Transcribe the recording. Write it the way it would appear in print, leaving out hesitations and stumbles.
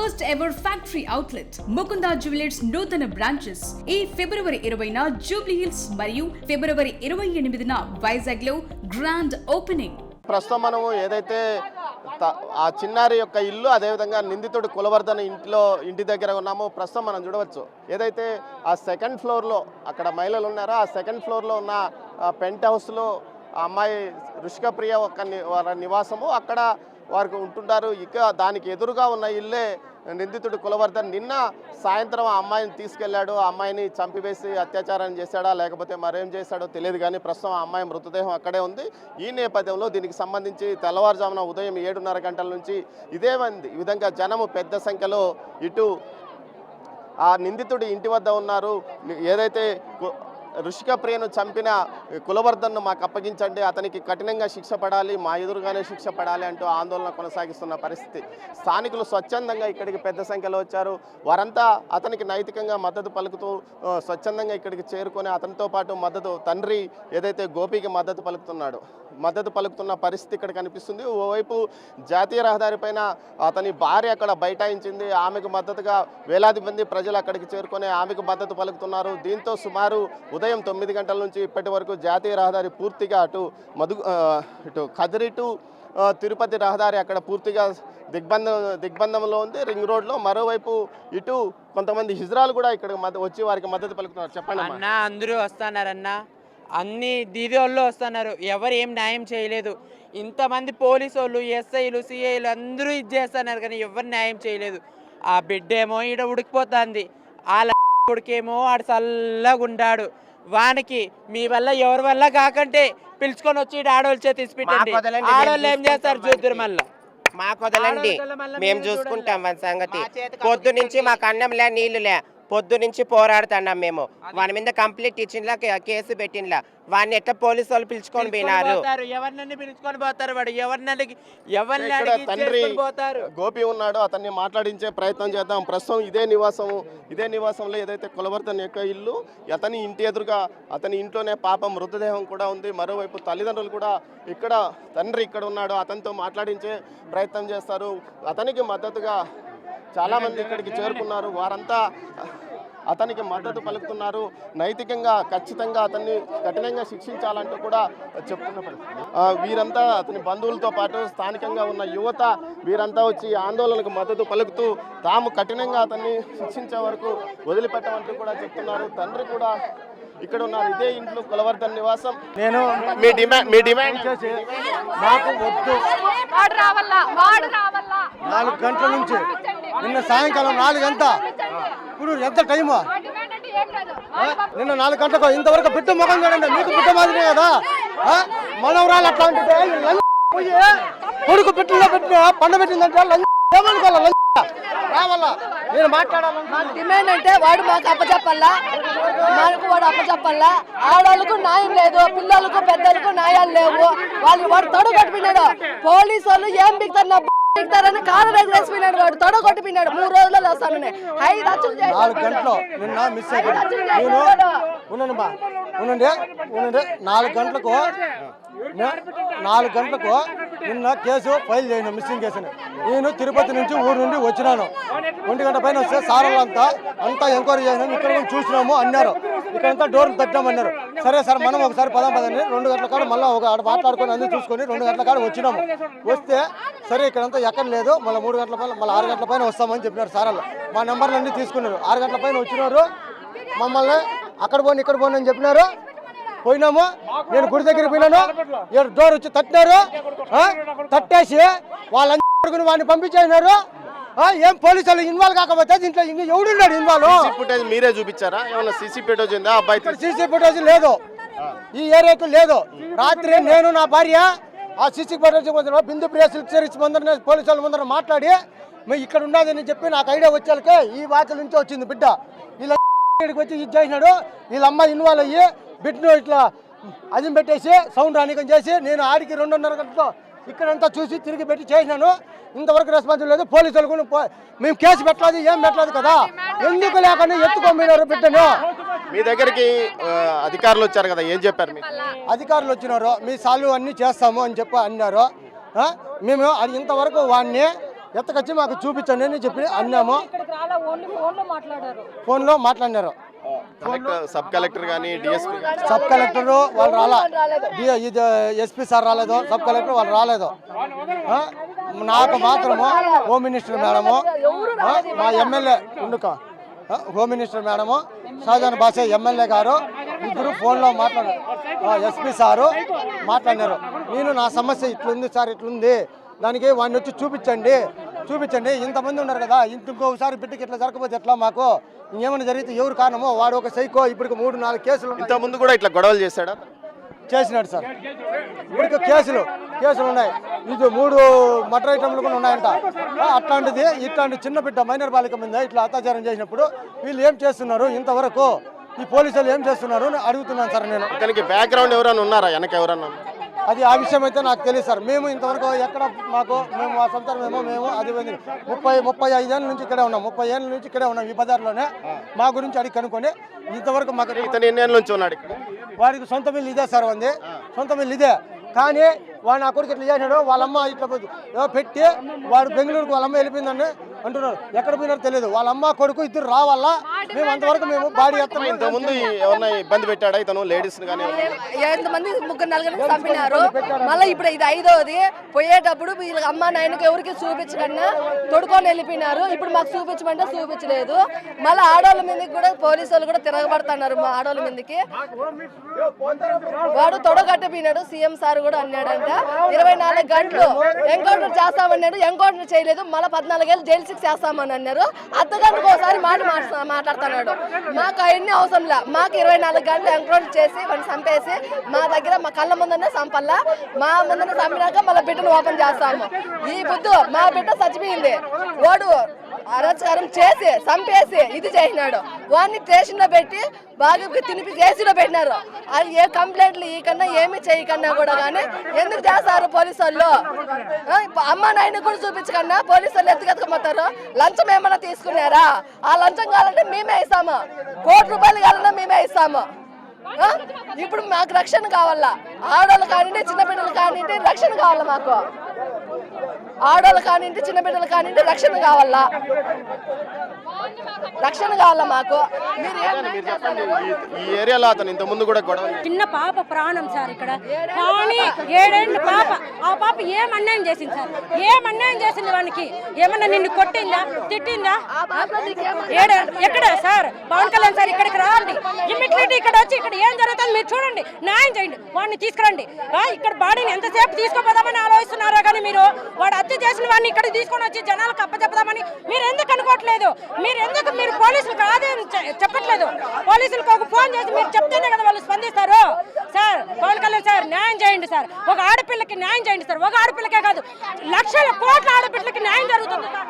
First ever factory outlet Mukunda jewellers నూతన branches ఈ ఫిబ్రవరి 20న Jubilee hills మరియు ఫిబ్రవరి 28న వైజాగ్ లో గ్రాండ్ ఓపెనింగ్. ప్రస్తుతం మనము ఏదైతే ఆ చిన్నారి యొక్క ఇల్లు అదేవిధంగా నిందితుడు కులవర్ధన్ ఇంటి దగ్గర ఉన్నామో ప్రస్తుతం మనం చూడవచ్చు. ఏదైతే ఆ సెకండ్ ఫ్లోర్లో అక్కడ మహిళలు ఉన్నారో ఆ సెకండ్ ఫ్లోర్లో ఉన్న పెంట్ హౌస్లో ఆ అమ్మాయి రుషిక ప్రియ వారి నివాసము, అక్కడ వారికి ఉంటుంటారు. ఇక దానికి ఎదురుగా ఉన్న ఇల్లే నిందితుడు కులవర్ధన్. నిన్న సాయంత్రం ఆ అమ్మాయిని తీసుకెళ్లాడు. ఆ అమ్మాయిని చంపివేసి అత్యాచారం చేశాడా లేకపోతే మరేం చేశాడో తెలియదు, కానీ ప్రస్తుతం ఆ అమ్మాయి మృతదేహం అక్కడే ఉంది. ఈ నేపథ్యంలో దీనికి సంబంధించి తెల్లవారుజామున ఉదయం 7:30 గంటల నుంచి ఈ విధంగా జనము పెద్ద సంఖ్యలో ఇటు ఆ నిందితుడి ఇంటి వద్ద ఉన్నారు. ఏదైతే రుషిక ప్రియను చంపిన కులవర్ధన్ను మాకు అప్పగించండి, అతనికి కఠినంగా శిక్ష పడాలి, మా ఎదురుగానే శిక్ష పడాలి అంటూ ఆందోళన కొనసాగిస్తున్న పరిస్థితి. స్థానికులు స్వచ్ఛందంగా ఇక్కడికి పెద్ద సంఖ్యలో వచ్చారు. వారంతా అతనికి నైతికంగా మద్దతు పలుకుతూ స్వచ్ఛందంగా ఇక్కడికి చేరుకొని అతనితో పాటు తండ్రి ఏదైతే గోపికి మద్దతు పలుకుతున్న పరిస్థితి ఇక్కడ కనిపిస్తుంది. ఓవైపు జాతీయ రహదారి పైన అతని భార్య అక్కడ బైఠాయించింది. ఆమెకు మద్దతుగా వేలాది మంది ప్రజలు అక్కడికి చేరుకొని ఆమెకు మద్దతు పలుకుతున్నారు. దీంతో సుమారు ఉదయం 9 గంటల నుంచి ఇప్పటి వరకు జాతీయ రహదారి పూర్తిగా ఇటు కదిరి టు తిరుపతి రహదారి అక్కడ పూర్తిగా దిగ్బంధంలో ఉంది. రింగ్ రోడ్లో మరోవైపు ఇటు కొంతమంది హిజ్రాలు కూడా ఇక్కడ వచ్చి వారికి మద్దతు పలుకుతున్నారు. చెప్పండి అన్న. అందరూ వస్తున్నారన్న, అన్ని దీది వాళ్ళు వస్తున్నారు, ఎవరు ఏం న్యాయం చేయలేదు. ఇంతమంది పోలీసు వాళ్ళు, ఎస్ఐలు, సిఐలు అందరూ ఇది చేస్తున్నారు కానీ ఎవరు న్యాయం చేయలేదు. ఆ బిడ్డేమో ఈడ ఉడికిపోతుంది, వాళ్ళ ఉడికేమో ఆడు చల్లగా ఉండాడు. వానికి మీ వల్ల ఎవరి వల్ల కాకంటే పిలుచుకొని వచ్చి ఆడవాళ్ళు చేతి తీసిపెట్టండి. ఆడవాళ్ళు ఏం చేస్తారు చూద్దరు. మళ్ళీ మాకు వదలండి, మేము చూసుకుంటాం మన సంగతి. పొద్దు నుంచి మాకు అన్నంలే నీళ్ళులే, పొద్దు నుంచి పోరాడుతున్నాం మేము. వాని మీద కంప్లీట్ ఇచ్చిండ్లా, కేసు పెట్టిండ్లా. వాడిని ఎట్లా పోలీసు వాళ్ళు పిలుచుకొని పోయినారు. ఎవరినని పిలుచుకొని పోతారు, వాడు ఎవరిని తండ్రి గోపి ఉన్నాడు, అతన్ని మాట్లాడించే ప్రయత్నం చేద్దాం. ప్రస్తుతం ఇదే నివాసంలో ఏదైతే కులవర్ధన్ యొక్క ఇల్లు, అతని ఇంటి ఎదురుగా అతని ఇంట్లోనే పాపం మృతదేహం కూడా ఉంది. మరోవైపు తల్లిదండ్రులు కూడా తండ్రి ఇక్కడ ఉన్నాడు, అతనితో మాట్లాడించే ప్రయత్నం చేస్తారు. అతనికి మద్దతుగా చాలామంది ఇక్కడికి చేరుకున్నారు. వారంతా అతనికి మద్దతు పలుకుతున్నారు. నైతికంగా ఖచ్చితంగా అతన్ని కఠినంగా శిక్షించాలంటూ కూడా చెప్తున్నారు. వీరంతా అతని బంధువులతో పాటు స్థానికంగా ఉన్న యువత వీరంతా వచ్చి ఆందోళనకు మద్దతు పలుకుతూ తాము కఠినంగా అతన్ని శిక్షించే వరకు వదిలిపెట్టమంటూ కూడా చెప్తున్నారు. తండ్రి కూడా ఇక్కడ ఉన్నారు. ఇదే ఇంట్లో కులవర్ధన్ నివాసం. నేను మీ డిమాండ్ చేసి మాకు వద్దు. 4 గంటల నుంచి నిన్న సాయంకాలం 4 గంట, ఇప్పుడు ఎంత టైము? నిన్న 4 గంటలకు ఇంతవరకు బిడ్డ ముఖం చూడండి. మీకు బిడ్డ మాదిరి కదా మనవరాలు అట్లాంటిదే. కొడుకు బిడ్డలో పెట్టిన పండ పెట్టిందంటే ఏమనుకోవాలి రావాలా? నేను మాట్లాడాలి. డిమాండ్ అంటే వాడు మాకు అప్పచెప్పాలా, వాడు అప్పచెప్పాలా. ఆడవాళ్ళకు న్యాయం లేదు, పిల్లలకు పెద్దలకు న్యాయాలు లేవు. వాడు తొడ కొట్టిపోయినాడు. పోలీసు వాళ్ళు ఏం బిగుతారని కాలు వేసిపోయినాడు. వాడు తొడ కొట్టిపోయినాడు. 3 రోజుల్లో వస్తానని 5 లక్షలు 4 గంటలు నిన్న మిస్ అయిపోయింది. ఉండండి 4 గంటలకు నిన్న కేసు ఫైల్ చేయను, మిస్సింగ్ కేసుని. నేను తిరుపతి నుంచి ఊరు నుండి వచ్చినాను. 1 గంట పైన వస్తే సార్లంతా ఎంక్వైరీ చేసినాము. ఇక్కడ కూడా చూసినాము అన్నారు. ఇక్కడంతా డోర్లు తట్టామన్నారు. సరే సార్ మనం ఒకసారి పదండి 2 గంటల కాడ మళ్ళీ ఆడ మాట్లాడుకొని అన్ని చూసుకొని 2 గంటల కాడ వచ్చినాము. వస్తే సరే ఇక్కడంతా ఎక్కడ లేదు, మళ్ళీ 3 గంటల పైన మళ్ళీ 6 గంటల పైన వస్తామని చెప్పినారు సార్లు. మా నెంబర్లు అన్నీ తీసుకున్నారు. 6 గంటల పైన వచ్చినారు. మమ్మల్ని అక్కడ పోని ఇక్కడ పోని అని చెప్పినారు. పోయినాము. నేను గుడి దగ్గర పోయినాను. డోర్ వచ్చి తట్టినారు. తట్టేసి వాళ్ళందరూ వాడిని పంపించేసినారు. ఏం పోలీసు వాళ్ళు ఇన్వాల్వ్ కాకపోతే దీంట్లో ఇంకా ఎవడున్నాడు ఇన్వాల్వ్? మీరే చూపించారా? ఏమన్నా సీసీ ఫుటేజ్ ఉందా? అబ్బాయి సీసీ ఫుటేజ్ లేదు, ఈ ఏరియాకు లేదు. రాత్రి నేను నా భార్య ఆ సీసీ ఫుటేజ్ బిందు ప్రియ సిల్క్ సర్వీస్ ముందర పోలీసు వాళ్ళ ముందర మాట్లాడి మేము ఇక్కడ ఉన్నదని చెప్పి నాకు ఐడియా వచ్చాకే ఈ వాచల నుంచి వచ్చింది బిడ్డ. వీళ్ళ ఇక్కడికి వచ్చి ఇది చేసినాడు. వీళ్ళ అమ్మాయి ఇన్వాల్వ్ అయ్యి బిడ్డను ఇట్లా అదిం పెట్టేసి సౌండ్ రానికం చేసి నేను ఆడికి 2:30 గంటలో ఇక్కడంతా చూసి తిరిగి పెట్టి చేసినాను. ఇంతవరకు రెస్పాన్స్ లేదు. పోలీసులు కూడా మేము కేసు పెట్టలేదు, ఏం పెట్టలేదు కదా, ఎందుకు లేకుండా ఎత్తుకోమన్నారు బిడ్డను. మీ దగ్గరికి అధికారులు వచ్చారు కదా, ఏం చెప్పారు? అధికారులు వచ్చినారు, మీ సాల్వ్ అన్నీ చేస్తాము అని చెప్పి అన్నారు. మేము అది ఇంతవరకు వాడిని ఎత్తకొచ్చి మాకు చూపించండి అని చెప్పి అన్నాము. ఫోన్లో మాట్లాడినారు. సబ్ కలెక్టర్ కానీ డిఎస్పీ సబ్ కలెక్టర్ వాళ్ళు రాలా, ఇది ఎస్పీ సార్ రాలేదు, సబ్ కలెక్టర్ వాళ్ళు రాలేదు. నాకు మాత్రము హోమ్ మినిస్టర్ మేడము, మా ఎమ్మెల్యే ఉండుక home minister madam, Shajahan Basha MLA గారు ఇద్దరు ఫోన్లో మాట్లాడారు. ఎస్పీ సారు మాట్లాడినారు. నేను నా సమస్య ఇట్లుంది సార్, ఇట్లుంది, దానికి వాడిని వచ్చి చూపించండి. ఇంతమంది ఉన్నారు కదా, ఇంకొకసారి బిడ్డకి ఇట్లా జరగకపోతే ఎట్లా, మాకు ఇంకేమైనా జరిగితే ఎవరు కారణమో, వాడు ఒక సైకో. ఇప్పటికి 3-4 కేసులు ఇంత ముందు కూడా ఇట్లా గొడవలు చేశాడా? చేసినాడు సార్. ఇప్పటికి కేసులు ఉన్నాయి. ఇది 3 మర్డర్ ఐటమ్లు కూడా ఉన్నాయంట. అట్లాంటిది ఇట్లాంటి చిన్న బిడ్డ మైనర్ బాలిక మీద ఇట్లా అత్యాచారం చేసినప్పుడు వీళ్ళు ఏం చేస్తున్నారు, ఇంతవరకు ఈ పోలీసులు ఏం చేస్తున్నారు అని అడుగుతున్నాను సార్ నేను. ఇతనికి బ్యాక్గ్రౌండ్ ఎవరైనా ఉన్నారా, వెనక ఎవరన్నా? అది ఆ విషయం అయితే నాకు తెలియదు సార్. మేము ఇంతవరకు ఎక్కడ మేము ఆ సంతానం మేము అది 35 ఏళ్ళ నుంచి ఇక్కడే ఉన్నాం. 30 ఏళ్ళ నుంచి ఇక్కడే ఉన్నాం. ఈ బజార్లోనే మా గురించి అడిగి కనుక్కొని ఇంతవరకు మాకు. ఇతను ఎన్ని ఏళ్ళ నుంచి ఉన్నాడు ఇక్కడ? వాడికి సొంత మిల్లు ఇదే సార్, సొంత మిల్లు ఇదే. కానీ వాడు నా కొడుకు ఇట్లా చేసినాడు, వాళ్ళమ్మ ఇట్లా పెట్టి వాడు బెంగళూరుకు వాళ్ళమ్మ వెళ్ళిపోయిందని అంటున్నారు. ఎక్కడ పోయినారో తెలియదు. వాళ్ళమ్మ కొడుకు ఇద్దరు రావాలా, మేము అంతవరకు మేము బాడీ ఎత్తాము. ఇంతకుముందు ఎవరన్నా ఇబ్బంది పెట్టాడా ఇతను లేడీస్ కానీ? 8 మంది 3-4 చంపినారు. మళ్ళీ ఇప్పుడు ఇది 5వది. పోయేటప్పుడు వీళ్ళకి అమ్మ నాయనకు ఎవరికి చూపించకుండా తొడుకొని వెళ్ళిపోయినారు. ఇప్పుడు మాకు చూపించమంటే చూపించలేదు. మళ్ళీ ఆడవాళ్ళ మీదకి కూడా పోలీసు వాళ్ళు కూడా తిరగబడుతున్నారు. మా ఆడవాళ్ళ మీదకి వాడు తొడగట్టపోయినాడు. సీఎం సార్ కూడా అన్నాడంట 24 గంటలు ఎంకౌంటర్ చేస్తామన్నాడు. ఎంకౌంటర్ చేయలేదు. మళ్ళీ 14 ఏళ్ళు జైలు శిక్ష చేస్తామని అన్నారు. అర్ధగంటకు ఒకసారి మాట్లాడుతున్నాడు. మాకు అవన్నీ అవసరం లే. మాకు 24 గంటలు ఎంకౌంటర్ చేసి వాడిని చంపేసి మా దగ్గర మా కళ్ళ ముందనే చంపల్లా. మా ముందనే చంపినాక మళ్ళీ బిడ్డను ఓపెన్ చేస్తాము. ఈ పొద్దు మా బిడ్డ చచ్చిపోయింది. వాడు అరాచకారం చేసి చంపేసి ఇది చేసినాడు. వాడిని స్టేషన్ లో పెట్టి బాగా తినిపి జేసీలో పెట్టినారు. అది ఏ కంప్లైంట్లు ఈ కన్నా ఏమి చేయకన్నా కూడా కానీ ఎందుకు చేస్తారు పోలీసు వాళ్ళు? అమ్మ నాయన కూడా చూపించకన్నా పోలీసు వాళ్ళు ఎత్తుకెత్తుకుపోతారు. లంచం ఏమన్నా తీసుకున్నారా? ఆ లంచం కావాలంటే మేమే ఇస్తాము. 1 కోటి రూపాయలు కావాలన్నా మేమే ఇస్తాము. ఇప్పుడు మాకు రక్షణ కావాలా. ఆడవాళ్ళు కానివ్వండి, చిన్నపిల్లలు కానివ్వండి, రక్షణ కావాలా. మాకు ఆడవాళ్ళు కానివ్వండి, చిన్నపిల్లలు కానివ్వండి, రక్షణ కావాలా. మాకు ఈ ఏరియాలో అతను ఇంత ముందు కూడా గొడవ. చిన్న పాప ప్రాణం సార్ ఇక్కడ. కానీ 7 ఏళ్ళ పాప, ఆ పాప ఏం అన్యాయం చేసింది సార్? ఏం అన్యాయం చేసింది? వానికి ఏమన్నా నిన్ను కొట్టిందా, తిట్టిందా? ఎక్కడ సార్ పవన్ కళ్యాణ్ సార్ ఇక్కడికి రాండి, ఇమ్మీడియట్ ఇక్కడ వచ్చి ఇక్కడ ఏం జరుగుతుంది మీరు చూడండి, న్యాయం చేయండి, వాడిని తీసుకురండి. ఇక్కడ బాడీని ఎంతసేపు తీసుకోపోదామని ఆలోచిస్తున్నారా? కానీ మీరు వాడు హత్య చేసిన వాడిని ఇక్కడ తీసుకొని వచ్చి జనాలకు అప్పచెప్దామని మీరు ఎందుకు అనుకోవట్లేదు? మీరు పోలీసులకు అదే చెప్పట్లేదు. పోలీసులకు ఒక ఫోన్ చేసి మీరు చెప్తేనే కదా వాళ్ళు స్పందిస్తారు. సార్ పవన్ కళ్యాణ్ సార్ న్యాయం చేయండి సార్. ఒక ఆడపిల్లకి న్యాయం చేయండి సార్. ఒక ఆడపిల్లకే కాదు, లక్షల కోట్ల ఆడపిల్లకి న్యాయం జరుగుతుంది సార్.